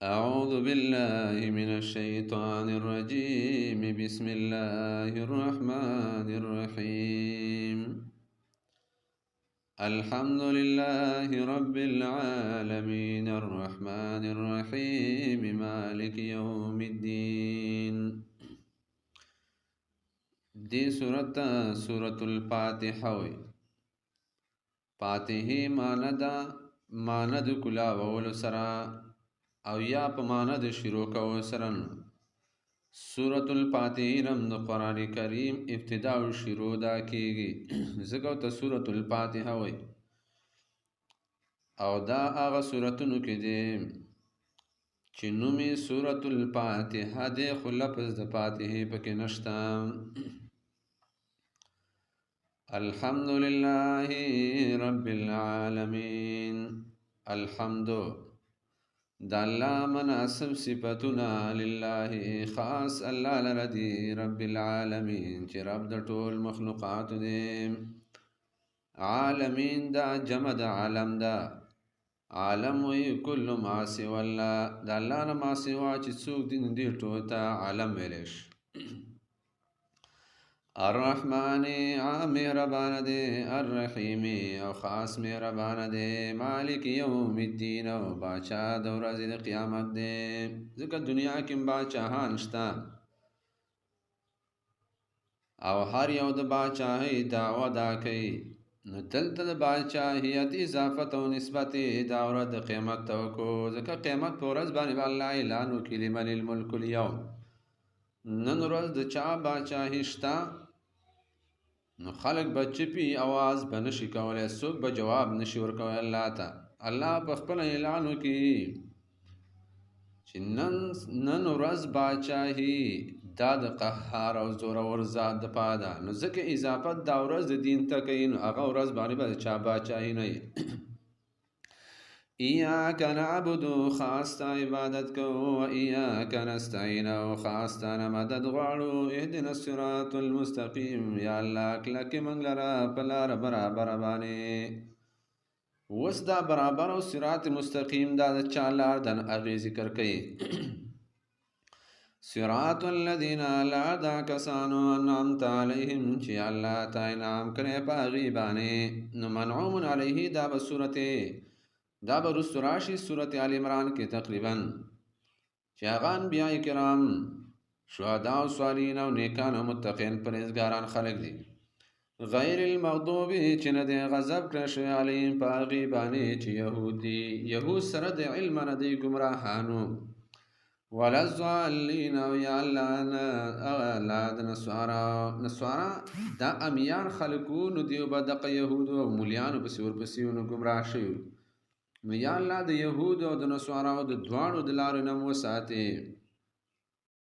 أعوذ بالله من الشيطان الرجيم بسم الله الرحمن الرحيم الحمد لله رب العالمين الرحمن الرحيم مالك يوم الدين دي سورة الفاتحة وي فاتحي ماند کلا وول سرا او یا په معنا د شروع کول سره سورة الفاتحه نم د قرآن کریم ابتدا او شروع دا کیږي ځکه ته سورة الفاتحه وای او دا هغه سورتونو کې دي چې نومي سورة الفاتحه د خو لفظ د فاتحه پکې نشته الحمد لله رب العالمين الحمد دا الله مناسب صفتنا لله خاص الله لردي رب العالمين چې رب د ټول مخلوقات دي عالمين دا جمع د عالم دا عالم وی کل ما سوى الله دا الله نه ما سوا چې څوک دین دی ټول ته عالم ویلش الرحمن مهربان دے الرحیم او خاص مهربان دے مالک یوم الدین او باچا د ورځې د قیامت دے ځکه دنیا کې باچاهان شته او هر یو د باچاهۍ دعوه دا کوي نو دلته د باچاهیت اضافت او نسبت دا ورځ د قیامت ته وکړو ځکه قیامت په ورځ باندې الله اعلان وکړي لمن الملک اليوم نن ورځ د چا باچاهي شته نو خلق به چپی आवाज به نشي کولای څوک به جواب نشي ورکوي الله ته الله په خپل اعلان وکړي چې نن ورځ باچاهي دا د قهار او زورور ذات د پاده نو ځکه اضافت دا ورځ د دین ته کوي نو هغه ورځ باندې به چا باچاهي نه ایاک نعبد خاص تا عبادت کو و ایاک نستعین او خاص تا مدد غواړو اهدنا الصراط المستقیم یا الله کلک منګ لرا پلار برابر باندې وس دا برابر او صراط مستقیم دا چا لار دن اغه ذکر کړي صراط الذین لا دا کسانو انعمت علیهم چې الله تعالی انعام کړي پاغي باندې نو منعوم علیه دا بسورته دا به رست راشي سورة آل عمران کې تقریبا چې هغه انبیاء کرام شهدا او صالحین او نیکان او متقین پرهیزګاران خلق دي غیر المغضوب چې نه دی غضب کړی شوی علیهم په هغې باندې چې یهود سره د علم نه دی ګمراهانو ولا الضالین او یا الله د نسوارا دا امیان خلقو نو دیو به دقه یهودو او مولیانو پسې ورپسې نو ګمراه شوي نو یا الله د یهود او د نصاراو د دواړو د لارو نه مو ساتي